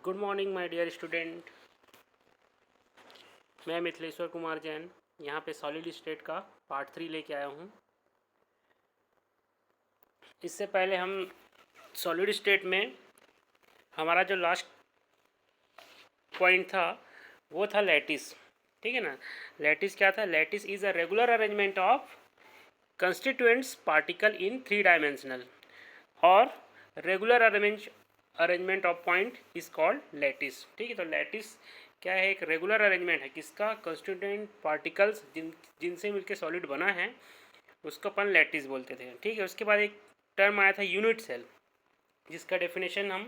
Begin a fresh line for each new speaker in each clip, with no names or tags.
Good morning my dear student. मैं मिथिलेश्वर कुमार जैन यहाँ पे सॉलिड स्टेट का पार्ट 3 लेके आया हूँ। इससे पहले हम सॉलिड स्टेट में हमारा जो लास्ट पॉइंट था वो था लैटिस। ठीक है ना। लैटिस क्या था? Lattice is a regular arrangement of constituents particle in 3 dimensional और regular arrangement of point is called lattice. ठीक है। तो लैटिस क्या है? एक रेगुलर अरेंजमेंट है किसका? कंस्टिट्यूएंट पार्टिकल्स जिनसे मिलकर सॉलिड बना है उसको अपन लैटिस बोलते थे। ठीक है। उसके बाद एक टर्म आया था यूनिट सेल, जिसका डेफिनेशन हम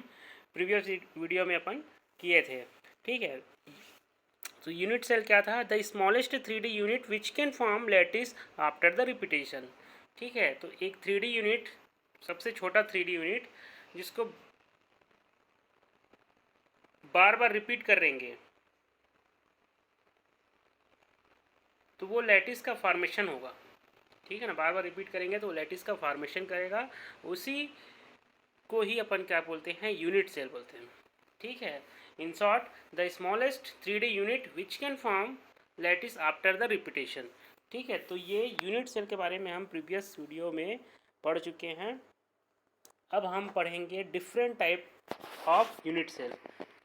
प्रीवियस वीडियो में अपन किए थे। ठीक है। तो यूनिट सेल क्या था? The smallest 3D unit which can form lattice after the repetition. ठीक है। तो एक 3D यूनिट, सबसे छोटा 3D यूनिट जिसको बार बार रिपीट करेंगे तो वो लैटिस का फॉर्मेशन होगा। ठीक है ना। बार बार रिपीट करेंगे तो वो लैटिस का फॉर्मेशन करेगा। उसी को ही अपन क्या बोलते हैं? यूनिट सेल बोलते हैं। ठीक है। In short, the smallest 3D unit which can form lattice after the repetition. ठीक है। तो ये यूनिट सेल के बारे में हम प्रीवियस वीडियो में पढ़ चुके हैं। अब हम पढ़ेंगे different type of unit cell.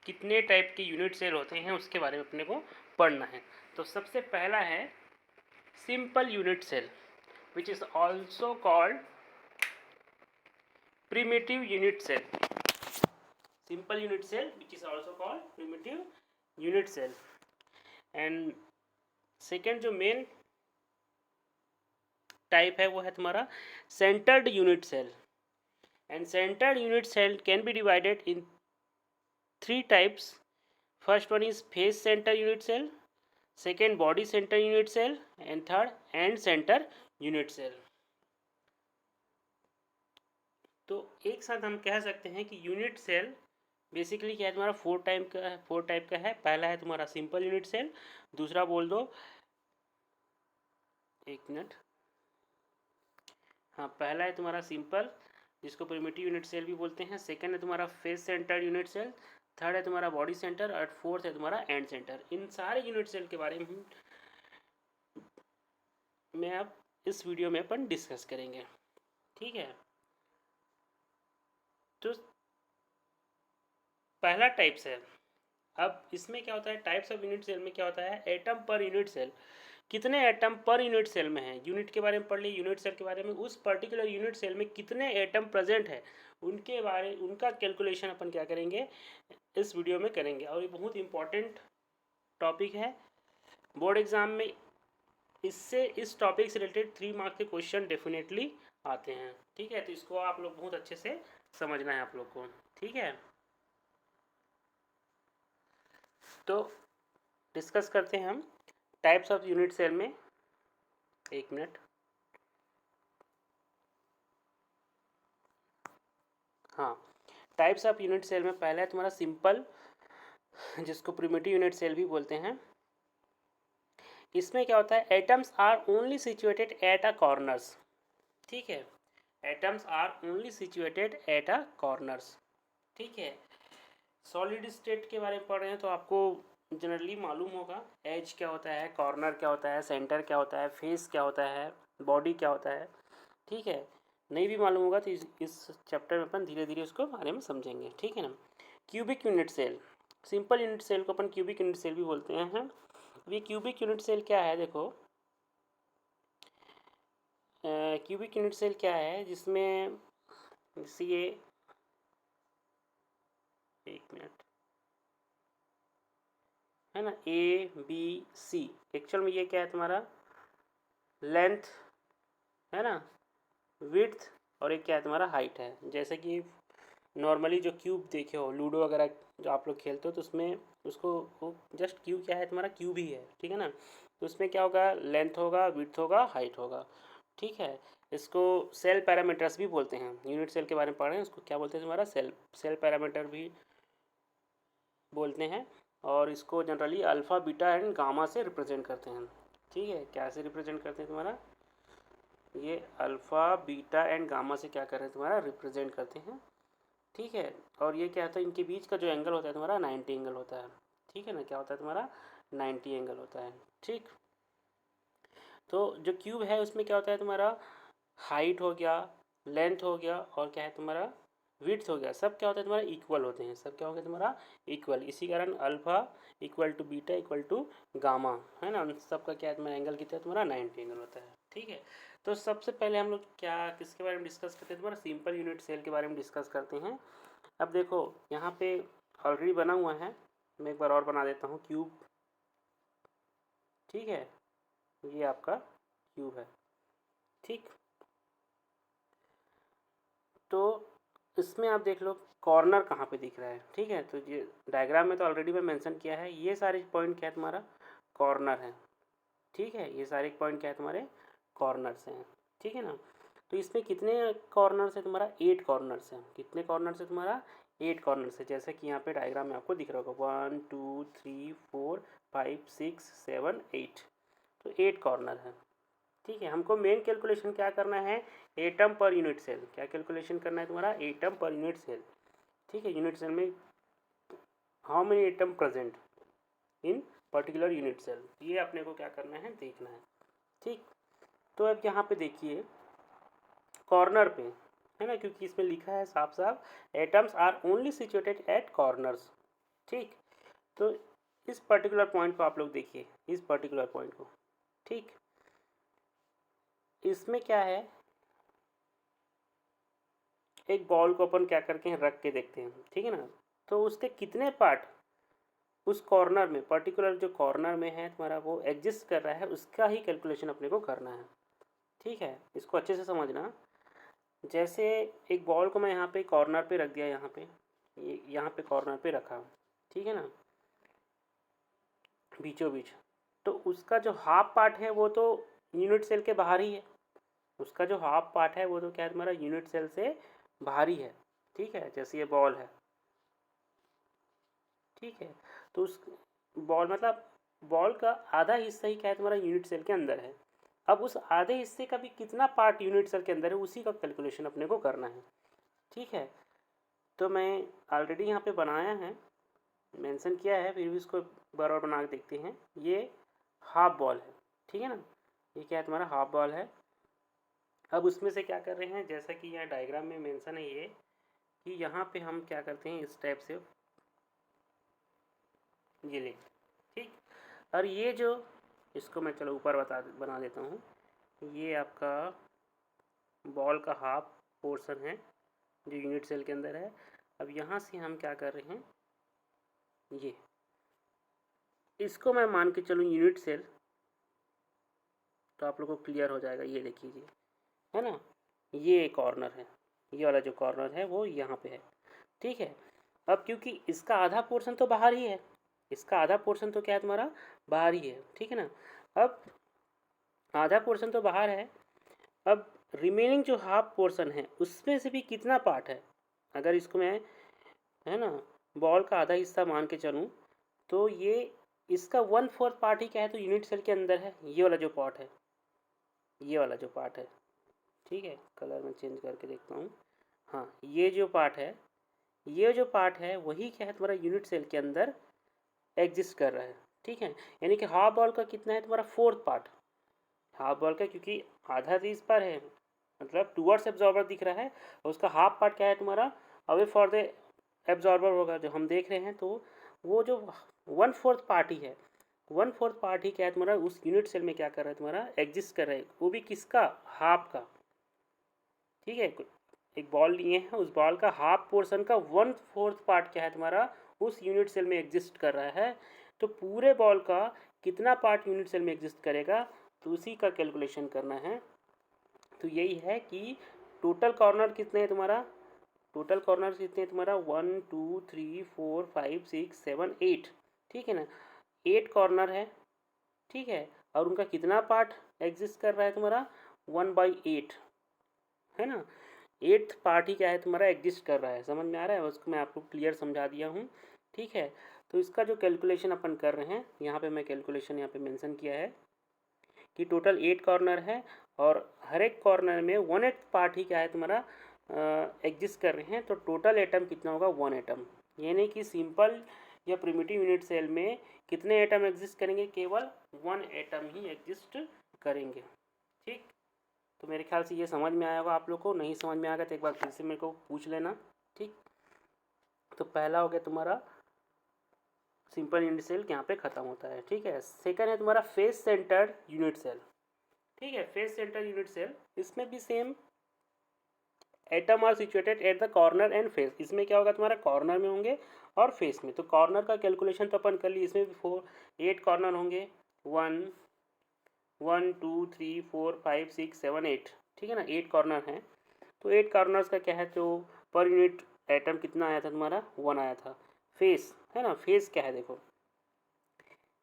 कितने टाइप के यूनिट सेल होते हैं उसके बारे में अपने को पढ़ना है। तो सबसे पहला है simple unit cell which is also called primitive unit cell. Simple unit cell which is also called primitive unit cell. And second जो मेन टाइप है वो है तुम्हारा centred unit cell. And centred unit cell can be divided in 3 types. First one is face centre unit cell, second body centre unit cell and third end centre unit cell. तो एक साथ हम कह सकते हैं कि यूनिट सेल बेसिकली क्या है? तुम्हारा 4 टाइप का है। पहला है तुम्हारा सिंपल यूनिट सेल, दूसरा बोल दो, एक मिनट, हाँ, पहला है तुम्हारा सिंपल जिसको प्रिमिटिव यूनिट सेल भी बोलते हैं। सेकंड है तुम्हारा face centre unit cell, third है तुम्हारा बॉडी सेंटर और फोर्थ है तुम्हारा एंड सेंटर। इन सारे यूनिट सेल के बारे में मैं अब इस वीडियो में अपन डिस्कस करेंगे। ठीक है। तो पहला टाइप सेल। अब इसमें क्या होता है? टाइप्स ऑफ यूनिट सेल में क्या होता है? Atom per unit cell. कितने एटम पर यूनिट सेल में है? यूनिट के बारे में पढ़ लिए, यूनिट सेल के बारे में। उस पर्टिकुलर यूनिट सेल में कितने एटम प्रेजेंट है उनका कैलकुलेशन अपन क्या करेंगे? इस वीडियो में करेंगे। और ये बहुत इंपॉर्टेंट टॉपिक है बोर्ड एग्जाम में। इस टॉपिक से रिलेटेड 3 मार्क्स के क्वेश्चन डेफिनेटली आते हैं। ठीक है। तो इसको आप लोग बहुत अच्छे से समझना है आप लोग को। ठीक है। तो डिस्कस करते हैं हम टाइप्स ऑफ यूनिट सेल में। एक मिनट, हाँ, टाइप्स ऑफ यूनिट सेल में पहला है तुम्हारा सिंपल, जिसको प्रिमिटिव यूनिट सेल भी बोलते हैं। इसमें क्या होता है? Atoms are only situated at a corners. ठीक है। Atoms are only situated at a corners. ठीक है। सॉलिड स्टेट के बारे में पढ़ रहे हैं तो आपको जनरली मालूम होगा एज क्या होता है, कॉर्नर क्या होता है, सेंटर क्या होता है, फेस क्या होता है, बॉडी क्या होता है। ठीक है। नहीं भी मालूम होगा तो इस चैप्टर में अपन धीरे धीरे उसको बारे में समझेंगे। ठीक है ना। Cubic unit cell. Simple unit cell को अपन क्यूबिक यूनिट सेल भी बोलते हैं। ये क्यूबिक यूनिट सेल क्या है? देखो, क्यूबिक यूनिट सेल क्या है जिसमें जैसे ये, एक मिनट, है ना, ए बी सी। एक्चुअल में ये क्या है? तुम्हारा लेंथ है ना, विड्थ, और एक क्या है? तुम्हारा हाइट है। जैसे कि नॉर्मली जो क्यूब देखे हो, लूडो वगैरह जो आप लोग खेलते हो तो उसमें उसको वो जस्ट क्यूब क्या है? तुम्हारा क्यूब ही है। ठीक है ना। तो उसमें क्या होगा? लेंथ होगा, विड्थ होगा, हाइट होगा। ठीक है। इसको सेल पैरामीटर्स भी बोलते हैं। यूनिट सेल के बारे में पढ़ रहे हैं, उसको क्या बोलते हैं? तुम्हारा सेल पैरामीटर भी बोलते हैं। और इसको generally alpha, beta and gamma से रिप्रेजेंट करते हैं। ठीक है। क्या से रिप्रेजेंट करते हैं? तुम्हारा ये अल्फ़ा, बीटा एंड गामा से क्या कर रहे हैं? तुम्हारा रिप्रेजेंट करते हैं। ठीक है। और ये क्या होता है, इनके बीच का जो एंगल होता है तुम्हारा 90 एंगल होता है। ठीक है ना, क्या होता है तुम्हारा 90 एंगल होता है। ठीक, तो जो क्यूब है उसमें क्या होता है तुम्हारा हाइट हो गया, लेंथ हो गया, और क्या है तुम्हारा विड्थ हो गया, सब क्या होता है तुम्हारा इक्वल होते हैं, सब क्या हो गया तुम्हारा इक्वल। इसी कारण alpha equal to beta equal to gamma, है ना, उन सब का क्या है तुम्हारा एंगल कितना है तुम्हारा 90 एंगल होता है। ठीक है, तो सबसे पहले हम लोग क्या किसके बारे में डिस्कस करते हैं, तुम्हारा सिंपल यूनिट सेल के बारे में डिस्कस करते हैं। अब देखो यहाँ पे ऑलरेडी बना हुआ है, मैं एक बार और बना देता हूँ क्यूब। ठीक है, ये आपका क्यूब है। ठीक, तो इसमें आप देख लो कॉर्नर कहाँ पे दिख रहा है। ठीक है, तो ये डायग्राम में तो ऑलरेडी मैं मेंशन किया है, ये सारे पॉइंट क्या है तुम्हारा कॉर्नर है। ठीक है, ये सारे पॉइंट क्या है तुम्हारे कॉर्नर्स हैं। ठीक है ना, तो इसमें कितने कॉर्नर्स है तुम्हारा 8 कॉर्नर्स हैं। कितने कॉर्नर्स है तुम्हारा 8 कॉर्नर्स है, जैसे कि यहाँ पे डायग्राम में आपको दिख रहा होगा 1 2 3 4 5 6 7 8, तो 8 कॉर्नर है। ठीक है, हमको मेन कैलकुलेशन क्या करना है एटम पर यूनिट सेल, क्या कैलकुलेशन करना है तुम्हारा एटम पर यूनिट सेल। ठीक है, यूनिट सेल में how many atom present in particular unit cell, ये अपने को क्या करना है देखना है। ठीक, तो अब यहाँ पे देखिए कॉर्नर पे है ना, क्योंकि इसमें लिखा है साफ साफ atoms are only situated at corners. ठीक, तो इस पर्टिकुलर पॉइंट को आप लोग देखिए, इस पर्टिकुलर पॉइंट को। ठीक, इसमें क्या है एक बॉल को अपन क्या करके हैं रख के देखते हैं। ठीक है ना, तो उसके कितने पार्ट उस कॉर्नर में पर्टिकुलर जो कॉर्नर में है तुम्हारा वो एग्जिस्ट कर रहा है, उसका ही कैलकुलेशन अपने को करना है। ठीक है, इसको अच्छे से समझना। जैसे एक बॉल को मैं यहाँ पे कॉर्नर पे रख दिया, यहाँ पे यहाँ पे कॉर्नर पे रखा। ठीक है ना, बीचों बीच, तो उसका जो हाफ पार्ट है वो तो यूनिट सेल के बाहर ही है। उसका जो हाफ पार्ट है वो तो क्या है तुम्हारा यूनिट सेल से बाहर ही है। ठीक है, जैसे ये बॉल है। ठीक है, तो उस बॉल मतलब बॉल का आधा हिस्सा ही क्या है तुम्हारा यूनिट सेल के अंदर है। अब उस आधे हिस्से का भी कितना पार्ट यूनिट सेल के अंदर है उसी का कैलकुलेशन अपने को करना है। ठीक है, तो मैं ऑलरेडी यहाँ पे बनाया है, मेंशन किया है, फिर भी इसको बार बार बना के देखते हैं। ये हाफ बॉल है। ठीक है ना, ये क्या है तुम्हारा हाफ बॉल है। अब उसमें से क्या कर रहे हैं, जैसा कि यहाँ डायग्राम में मेंशन है ये कि यहाँ पे हम क्या करते हैं इस टाइप से ये ले। ठीक, और ये जो इसको मैं चलो ऊपर बना देता हूँ, ये आपका बॉल का हाफ पोर्शन है जो यूनिट सेल के अंदर है। अब यहाँ से हम क्या कर रहे हैं, ये इसको मैं मान के चलूँ यूनिट सेल, तो आप लोगों को क्लियर हो जाएगा। ये देख लीजिए, है ना, ये कॉर्नर है, ये वाला जो कॉर्नर है वो यहाँ पे है। ठीक है, अब क्योंकि इसका आधा पोर्शन तो बाहर ही है, इसका आधा पोर्शन तो क्या है तुम्हारा बाहर ही है। ठीक है ना, अब आधा पोर्शन तो बाहर है, अब रिमेनिंग जो हाफ पोर्शन है उसमें से भी कितना पार्ट है, अगर इसको मैं है ना बॉल का आधा हिस्सा मान के चलूँ, तो ये इसका 1/4 पार्ट ही क्या है तो यूनिट सेल के अंदर है। ये वाला जो पार्ट है, ये वाला जो पार्ट है। ठीक है, कलर में चेंज करके देखता हूँ। हाँ, ये जो पार्ट है, ये जो पार्ट है वही क्या है तुम्हारा यूनिट सेल के अंदर एग्जिस्ट कर रहा है। ठीक है, यानी कि हाफ बॉल का कितना है तुम्हारा 4th पार्ट हाफ बॉल का, क्योंकि आधा तो इस पर है मतलब टूवर्ड्स एब्जॉर्बर दिख रहा है, और उसका हाफ पार्ट क्या है तुम्हारा अवे फॉर द एब्जॉर्बर होगा जो हम देख रहे हैं। तो वो जो 1/4 पार्ट ही है, 1/4 पार्ट ही क्या है तुम्हारा उस यूनिट सेल में क्या कर रहा है तुम्हारा एग्जिस्ट कर रहा है, वो भी किसका हाफ का। ठीक है, एक बॉल लिए हैं, उस बॉल का हाफ पोर्शन का 1/4 पार्ट क्या है तुम्हारा उस यूनिट सेल में एग्जिस्ट कर रहा है। तो पूरे बॉल का कितना पार्ट यूनिट सेल में एग्जिस्ट करेगा, तो उसी का कैलकुलेशन करना है। तो यही है कि टोटल कॉर्नर कितने हैं तुम्हारा, टोटल कॉर्नर कितने हैं तुम्हारा 1 2 3 4 5 6 7 8। ठीक है ना, 8 कॉर्नर है। ठीक है, और उनका कितना पार्ट एग्जिस्ट कर रहा है तुम्हारा 1/8, है ना, 8th पार्ट ही क्या है तुम्हारा एग्जिस्ट कर रहा है। समझ में आ रहा है, उसको मैं आपको क्लियर समझा दिया हूँ। ठीक है, तो इसका जो कैलकुलेशन अपन कर रहे हैं यहाँ पे मैं कैलकुलेशन यहाँ पे मेंशन किया है कि टोटल 8 कॉर्नर है, और हर एक कॉर्नर में 1/8 पार्ट ही क्या है तुम्हारा एग्जिस्ट कर रहे हैं तो टोटल एटम कितना होगा 1 एटम। यानी कि सिंपल या प्रिमिटिव यूनिट सेल में कितने एटम एग्जिस्ट करेंगे, केवल 1 एटम ही एग्जिस्ट करेंगे। ठीक, तो मेरे ख्याल से ये समझ में आया होगा आप लोग को। नहीं समझ में आएगा तो एक बार फिर से मेरे को पूछ लेना। ठीक, तो पहला हो गया तुम्हारा सिंपल यूनिट सेल यहाँ पे खत्म होता है। ठीक है, सेकंड है तुम्हारा फेस सेंटर्ड यूनिट सेल। ठीक है, फेस सेंटर्ड यूनिट सेल, इसमें भी same atom are situated at the corner and face. इसमें क्या होगा तुम्हारा, कॉर्नर में होंगे और फेस में। तो कॉर्नर का कैलकुलेशन तो अपन कर लिए, इसमें भी 8 कॉर्नर होंगे, 1 1 2 3 4 5 6 7 8। ठीक है ना, 8 कॉर्नर हैं। तो 8 कॉर्नर्स का क्या है, तो पर यूनिट एटम कितना आया था तुम्हारा, 1 आया था। फेस है ना, फेस क्या है देखो,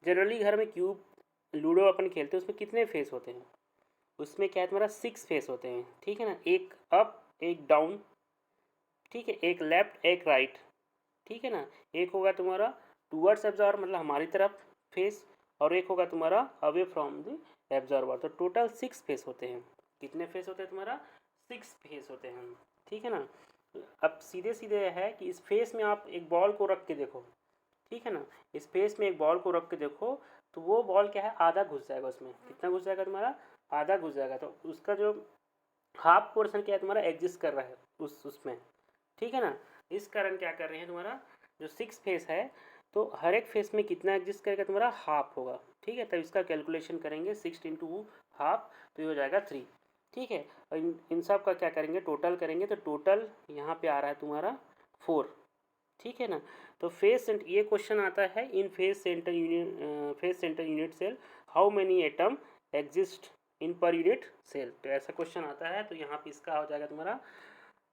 जनरली घर में क्यूब लूडो अपन खेलते हैं, उसमें कितने फेस होते हैं, उसमें क्या है तुम्हारा 6 फेस होते हैं। ठीक है ना, एक अप एक डाउन, ठीक है, एक लेफ्ट एक राइट। ठीक है ना, एक होगा तुम्हारा टूवर्ड्स एब्जॉर्बर मतलब हमारी तरफ फेस, और एक होगा तुम्हारा अवे फ्रॉम द एब्जॉर्बर। तो टोटल 6 फेस होते हैं। कितने फेस होते हैं तुम्हारा, 6 फेस होते हैं। ठीक है ना, अब सीधे सीधे है कि इस फेस में आप एक बॉल को रख के देखो। ठीक है ना, इस फेस में एक बॉल को रख के देखो तो वो बॉल क्या है, आधा घुस जाएगा उसमें। कितना घुस जाएगा तुम्हारा, आधा घुस जाएगा। तो उसका जो हाफ पोर्शन क्या है तुम्हारा, एग्जिस्ट कर रहा है उसमें। ठीक है ना, इस कारण क्या कर रहे हैं, तुम्हारा जो 6 फेस है तो हर एक फेस में कितना एग्जिस्ट करेगा तुम्हारा, हाफ होगा। ठीक है, तब इसका कैलकुलेशन करेंगे 6 इंटू हाफ, तो ये हो जाएगा 3। ठीक है, और इन सब का क्या करेंगे, टोटल करेंगे। तो टोटल यहाँ पे आ रहा है तुम्हारा 4। ठीक है ना, तो फेस सेंटर, ये क्वेश्चन आता है in face centre unit cell how many atom exist in per unit cell. तो ऐसा क्वेश्चन आता है। तो यहाँ पे इसका हो जाएगा तुम्हारा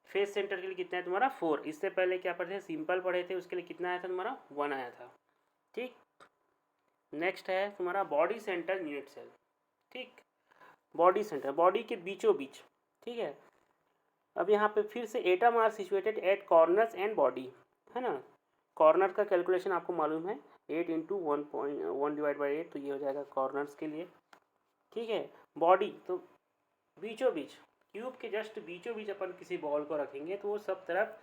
फेस सेंटर के लिए कितना है तुम्हारा 4। इससे पहले क्या पढ़े थे, सिंपल पढ़े थे, उसके लिए कितना आया था तुम्हारा 1 आया था। ठीक, नेक्स्ट है तुम्हारा बॉडी सेंटर यूनिट सेल। ठीक, बॉडी सेंटर, बॉडी के बीचों बीच। ठीक है, अब यहाँ पे फिर से atom are situated at corners and body, है ना। कॉर्नर का कैलकुलेशन आपको मालूम है, 8 इंटू 1 डिवाइड बाई 8, तो ये हो जाएगा कॉर्नर्स के लिए। ठीक है, बॉडी तो बीचों बीच, क्यूब के जस्ट बीचों बीच अपन किसी बॉल को रखेंगे तो वो सब तरफ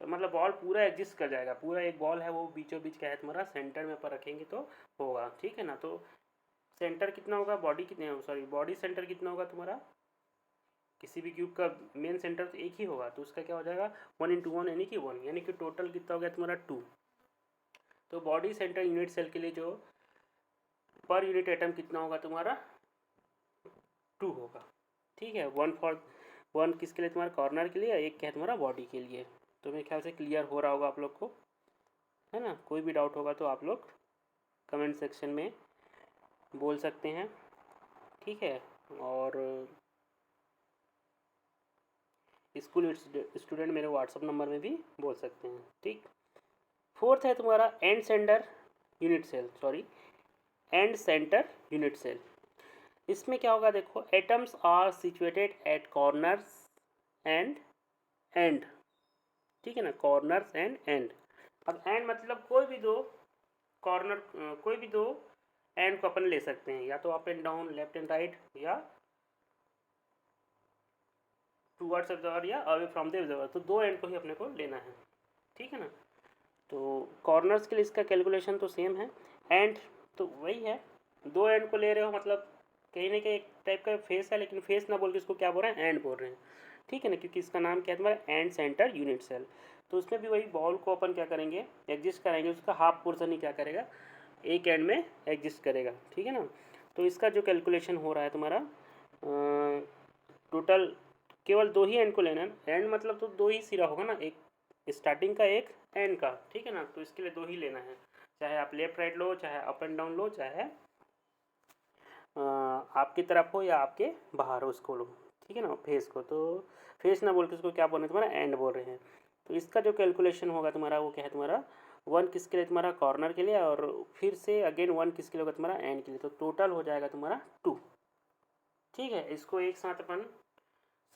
मतलब बॉल पूरा एग्जिस्ट कर जाएगा। पूरा एक बॉल है वो बीचों बीच क्या है तुम्हारा, सेंटर में अपन रखेंगे तो होगा। ठीक है ना, तो सेंटर कितना होगा, बॉडी कितने, सॉरी बॉडी सेंटर कितना होगा तुम्हारा, किसी भी क्यूब का मेन सेंटर तो एक ही होगा, तो उसका क्या हो जाएगा 1 इंटू 1 यानी कि 1, यानी कि टोटल कितना हो गया तुम्हारा 2। तो बॉडी सेंटर यूनिट सेल के लिए जो पर यूनिट एटम कितना होगा तुम्हारा 2 होगा। ठीक है, 1 किसके लिए तुम्हारा, कॉर्नर के लिए, एक क्या है तुम्हारा बॉडी के लिए। तो मेरे ख्याल से क्लियर हो रहा होगा आप लोग को, है ना। कोई भी डाउट होगा तो आप लोग कमेंट सेक्शन में बोल सकते हैं। ठीक है, और स्कूल स्टूडेंट मेरे व्हाट्सअप नंबर में भी बोल सकते हैं। ठीक, फोर्थ है तुम्हारा end centre unit cell, sorry end centre unit cell. इसमें क्या होगा देखो, atoms are situated at corners and end. ठीक है ना, कॉर्नर्स एंड एंड। अब एंड मतलब कोई भी दो कॉर्नर, कोई भी दो एंड को अपन ले सकते हैं, या तो up and down, left and right, या टूवर्ड्स ऑब्जर्वर या अवे फ्रॉम द ऑब्जर्वर। तो दो एंड को ही अपने को लेना है। ठीक है ना, तो कॉर्नर्स के लिए इसका कैलकुलेशन तो सेम है। एंड तो वही है, दो एंड को ले रहे हो मतलब कहीं ना कहीं एक टाइप का फेस है, लेकिन फेस ना बोल के इसको क्या बोल रहे हैं, एंड बोल रहे हैं। ठीक है ना, क्योंकि इसका नाम क्या है तुम्हारा एंड सेंटर यूनिट सेल। तो उसमें भी वही बॉल को अपन क्या करेंगे, एग्जिस्ट कराएंगे, उसका हाफ पोर्सन ही क्या करेगा, एक एंड में एग्जिस्ट करेगा। ठीक है ना, तो इसका जो कैलकुलेशन हो रहा है तुम्हारा टोटल केवल दो ही एंड को लेना है। एंड मतलब तो दो ही सिरा होगा ना, एक स्टार्टिंग का एक एंड का। ठीक है ना, तो इसके लिए दो ही लेना है, चाहे आप लेफ्ट राइट लो, चाहे अप एंड डाउन लो, चाहे आपकी तरफ हो या आपके बाहर हो उसको लो। ठीक है ना, फेस को तो फेस ना बोल के उसको क्या बोल रहे हैं तुम्हारा एंड बोल रहे हैं। तो इसका जो कैलकुलेशन होगा तुम्हारा वो क्या है तुम्हारा 1 किसके लिए तुम्हारा कॉर्नर के लिए, और फिर से अगेन 1 किसके लिए होगा तुम्हारा एंड के लिए। तो टोटल हो जाएगा तुम्हारा 2। ठीक है, इसको एक साथ अपन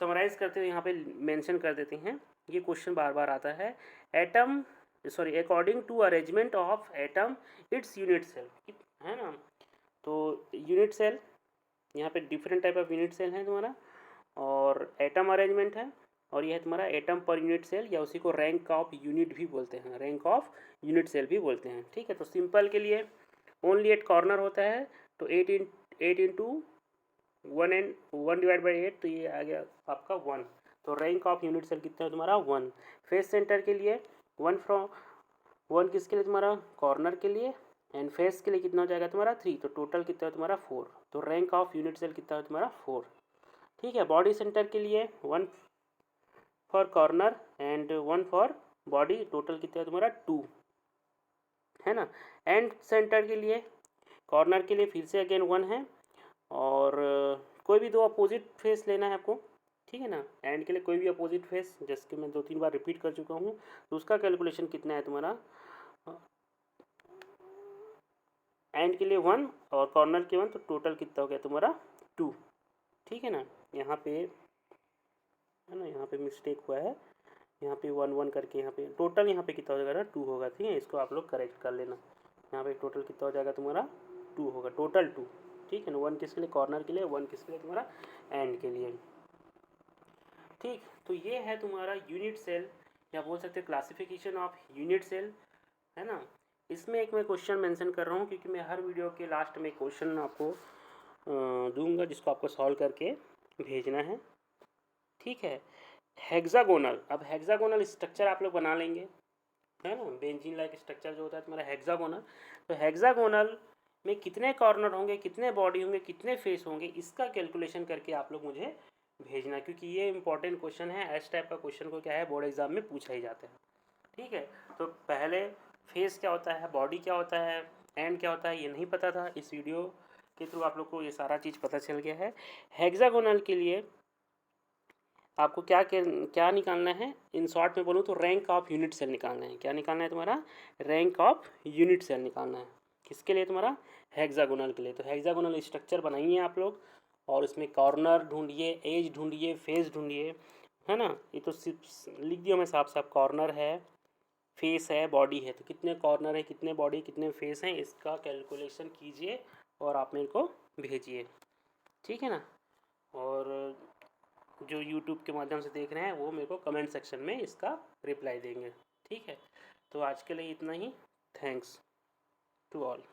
समराइज करते हुए यहाँ पे मेंशन कर देते हैं। ये क्वेश्चन बार बार आता है, atom sorry according to arrangement of atom its unit cell, है ना। तो यूनिट सेल यहाँ पे different type of unit cell है तुम्हारा, और एटम अरेंजमेंट है, और ये है तुम्हारा एटम पर यूनिट सेल, या उसी को रैंक ऑफ यूनिट भी बोलते हैं, रैंक ऑफ यूनिट सेल भी बोलते हैं। ठीक है, तो सिंपल के लिए ओनली 8 कॉर्नर होता है, तो 8 इंटू 1/8, तो ये आ गया आपका 1। तो रैंक ऑफ यूनिट सेल कितना है तुम्हारा 1। फेस सेंटर के लिए 1 किसके लिए तुम्हारा कॉर्नर के लिए, एंड फेस के लिए कितना हो जाएगा तुम्हारा 3, तो टोटल कितना है तुम्हारा 4। तो रैंक ऑफ यूनिट सेल कितना है तुम्हारा 4। ठीक है, बॉडी सेंटर के लिए 1 for corner and 1 for body, total कितना है तुम्हारा 2, है ना। एंड सेंटर के लिए, कॉर्नर के लिए फिर से अगेन 1 है, और कोई भी दो अपोजिट फेस लेना है आपको, ठीक है ना। एंड के लिए कोई भी अपोजिट फेस, जैसे कि मैं 2-3 बार रिपीट कर चुका हूँ, तो उसका कैलकुलेशन कितना है तुम्हारा, एंड के लिए 1 और कॉर्नर के 1, तो टोटल कितना हो गया तुम्हारा 2। ठीक है ना, यहाँ पे है ना, यहाँ पे मिस्टेक हुआ है, यहाँ पे 1 करके यहाँ पे टोटल यहाँ पे कितना हो जाएगा ना 2 होगा। ठीक है, इसको आप लोग करेक्ट कर लेना। यहाँ पे टोटल कितना हो जाएगा तुम्हारा 2 होगा, टोटल 2। ठीक है ना, 1 किसके लिए कॉर्नर के लिए, 1 किसके लिए तुम्हारा एंड के लिए। ठीक, तो ये है तुम्हारा यूनिट सेल, या बोल सकते क्लासिफिकेशन ऑफ यूनिट सेल, है ना। इसमें एक मैं क्वेश्चन मेंशन कर रहा हूँ, क्योंकि मैं हर वीडियो के लास्ट में क्वेश्चन आपको दूंगा, जिसको आपको सॉल्व करके भेजना है। ठीक है, हेक्सागोनल, अब हेक्सागोनल स्ट्रक्चर आप लोग बना लेंगे, है ना। बेंजीन लाइक स्ट्रक्चर जो होता है तुम्हारा हेक्सागोनल, तो हेक्सागोनल में कितने कॉर्नर होंगे, कितने बॉडी होंगे, कितने फेस होंगे, इसका कैलकुलेशन करके आप लोग मुझे भेजना, क्योंकि ये इंपॉर्टेंट क्वेश्चन है। इस टाइप का क्वेश्चन को क्या है बोर्ड एग्जाम में पूछा ही जाता है। ठीक है, तो पहले फेस क्या होता है, बॉडी क्या होता है, एंड क्या होता है, ये नहीं पता था। इस वीडियो के थ्रू आप लोग को ये सारा चीज़ पता चल गया है। हेक्सागोनल के लिए आपको क्या क्या निकालना है, इन शॉर्ट में बोलूँ तो रैंक ऑफ यूनिट सेल निकालना है। क्या निकालना है तुम्हारा, रैंक ऑफ यूनिट सेल निकालना है। किसके लिए तुम्हारा, हेक्सागोनल के लिए। तो हेक्सागोनल स्ट्रक्चर बनाइए आप लोग, और उसमें कॉर्नर ढूंढिए, एज ढूंढिए, फेस ढूंढिए, है ना। ये तो सिर्फ लिख दिया मैं साफ साफ, कॉर्नर है, फेस है, बॉडी है, तो कितने कॉर्नर है, कितने बॉडी, कितने फेस हैं, इसका कैलकुलेशन कीजिए और आप मेरे को भेजिए। ठीक है ना, और जो यूट्यूब के माध्यम से देख रहे हैं वो मेरे को कमेंट सेक्शन में इसका रिप्लाई देंगे। ठीक है, तो आज के लिए इतना ही। Thanks to all.